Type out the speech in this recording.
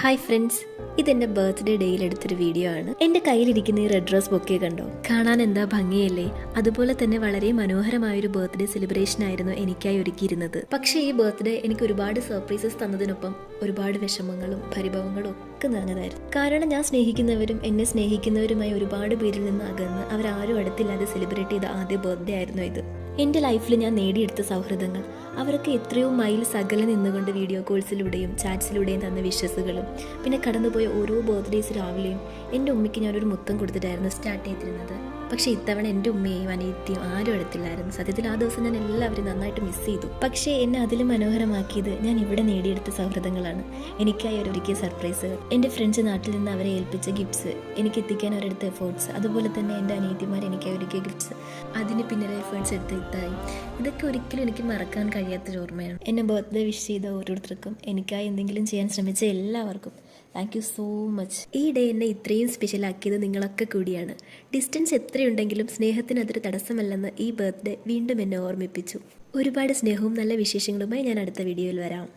Hi friends, ഇതെൻ്റെ birthday ഡേയിൽ എടുത്തൊരു വീഡിയോ ആണ്. എൻ്റെ കയ്യിലിരിക്കുന്ന ഈ റെഡ് റോസ് ബൊക്കെ കണ്ടോ? കാണാൻ എന്താ ഭംഗിയല്ലേ? അതുപോലെ തന്നെ വളരെ മനോഹരമായൊരു ബർത്ത്ഡേ സെലിബ്രേഷൻ ആയിരുന്നു എനിക്കായി ഒരുക്കിയിരുന്നത്. പക്ഷേ ഈ ബർത്ത്ഡേ എനിക്ക് ഒരുപാട് സർപ്രൈസസ് തന്നതിനൊപ്പം ഒരുപാട് വിഷമങ്ങളും പരിഭവങ്ങളും ഒക്കെ നിറഞ്ഞതായിരുന്നു. കാരണം ഞാൻ സ്നേഹിക്കുന്നവരും എന്നെ സ്നേഹിക്കുന്നവരുമായി ഒരുപാട് പേരിൽ നിന്ന് അകന്ന് അവരാരും അടുത്തില്ലാതെ സെലിബ്രേറ്റ് ചെയ്ത ആദ്യ ബർത്ത്ഡേ ആയിരുന്നു ഇത്. എൻ്റെ ലൈഫിൽ ഞാൻ നേടിയെടുത്ത സൗഹൃദങ്ങൾ, അവരൊക്കെ എത്രയോ മൈൽ സകലെ നിന്നുകൊണ്ട് വീഡിയോ കോൾസിലൂടെയും ചാറ്റ്സിലൂടെയും തന്ന വിശ്വസുകളും, പിന്നെ കടന്നുപോയ ഓരോ ബർത്ത്ഡേസ് രാവിലെയും എൻ്റെ ഉമ്മയ്ക്ക് ഞാനൊരു മുത്തം കൊടുത്തിട്ടായിരുന്നു സ്റ്റാർട്ട് ചെയ്തിരുന്നത്. പക്ഷേ ഇത്തവണ എൻ്റെ ഉമ്മയെയും അനിയത്തിയും ആരും അടുത്തില്ലായിരുന്നു. സത്യത്തിൽ ആ ദിവസം ഞാൻ എല്ലാവരും നന്നായിട്ട് മിസ് ചെയ്തു. പക്ഷേ എന്നെ അതിലും മനോഹരമാക്കിയത് ഞാൻ ഇവിടെ നേടിയെടുത്ത സൗഹൃദങ്ങളാണ്. എനിക്കായി അവരൊരുക്കിയ സർപ്രൈസുകൾ, എൻ്റെ ഫ്രണ്ട്സ് നാട്ടിൽ നിന്ന് അവരെ ഏൽപ്പിച്ച ഗിഫ്റ്റ്സ്, എനിക്ക് എത്തിക്കാൻ അവരെടുത്ത എഫേർട്സ്, അതുപോലെ തന്നെ എൻ്റെ അനിയത്തിമാർ എനിക്കായി ഒരുക്കിയ ഗിഫ്റ്റ്സ്, അതിന് പിന്നിലെ എഫേർട്സ് എടുത്ത് ഇത്തായി, ഇതൊക്കെ ഒരിക്കലും എനിക്ക് മറക്കാൻ കഴിയാത്തൊരു ഓർമ്മയാണ്. എന്നെ ബർത്ത്ഡേ വിഷ് ചെയ്ത ഓരോരുത്തർക്കും, എനിക്കായി എന്തെങ്കിലും ചെയ്യാൻ ശ്രമിച്ച എല്ലാവർക്കും താങ്ക് യു സോ മച്ച്. ഈ ഡേ എന്നെ ഇത്രയും സ്പെഷ്യലാക്കിയത് നിങ്ങളൊക്കെ കൂടിയാണ്. ഡിസ്റ്റൻസ് എത്രയുണ്ടെങ്കിലും സ്നേഹത്തിന് അതൊരു തടസ്സമല്ലെന്ന് ഈ ബർത്ത്ഡേ വീണ്ടും എന്നെ ഓർമ്മിപ്പിച്ചു. ഒരുപാട് സ്നേഹവും നല്ല വിശേഷങ്ങളുമായി ഞാൻ അടുത്ത വീഡിയോയിൽ വരാം.